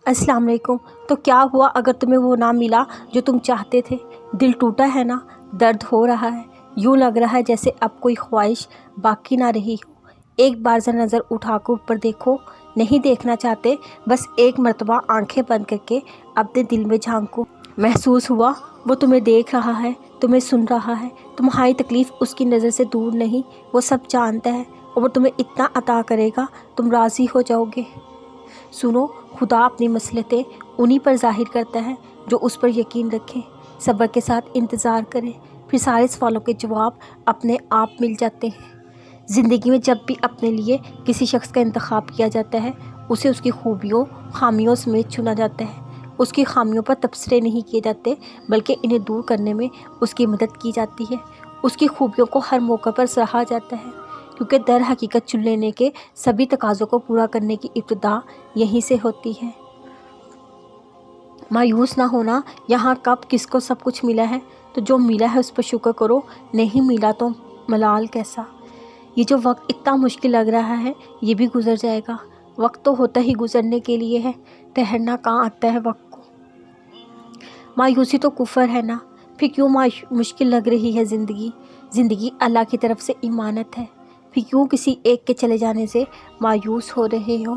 अस्सलाम वालेकुम। तो क्या हुआ अगर तुम्हें वो ना मिला जो तुम चाहते थे? दिल टूटा है ना? दर्द हो रहा है? यूँ लग रहा है जैसे अब कोई ख्वाहिश बाकी ना रही हो। एक बार ज़रा नज़र उठाकर ऊपर देखो। नहीं देखना चाहते? बस एक मर्तबा आंखें बंद करके अपने दिल में झांको। महसूस हुआ वो तुम्हें देख रहा है, तुम्हें सुन रहा है। तुम्हारी तकलीफ़ उसकी नज़र से दूर नहीं, वो सब जानता है और वो तुम्हें इतना अता करेगा तुम राज़ी हो जाओगे। सुनो, खुदा अपनी मसलहतें उन्हीं पर ज़ाहिर करता है जो उस पर यकीन रखें। सब्र के साथ इंतज़ार करें, फिर सारे सवालों के जवाब अपने आप मिल जाते हैं। ज़िंदगी में जब भी अपने लिए किसी शख्स का इंतखाब किया जाता है, उसे उसकी खूबियों खामियों समेत चुना जाता है। उसकी खामियों पर तबसरे नहीं किए जाते, बल्कि इन्हें दूर करने में उसकी मदद की जाती है। उसकी खूबियों को हर मौके पर सराहा जाता है, क्योंकि दर हकीकत चुन लेने के सभी तकाज़ों को पूरा करने की इब्तिदा यहीं से होती है। मायूस ना होना, यहाँ कब किसको सब कुछ मिला है तो जो मिला है उस पर शुक्र करो, नहीं मिला तो मलाल कैसा। ये जो वक्त इतना मुश्किल लग रहा है ये भी गुजर जाएगा। वक्त तो होता ही गुजरने के लिए है, ठहरना कहाँ आता है वक्त को। मायूसी तो कुफर है ना, फिर क्यों मुश्किल लग रही है ज़िंदगी। ज़िंदगी अल्लाह की तरफ से इमानत है, फिर क्यों किसी एक के चले जाने से मायूस हो रहे हो।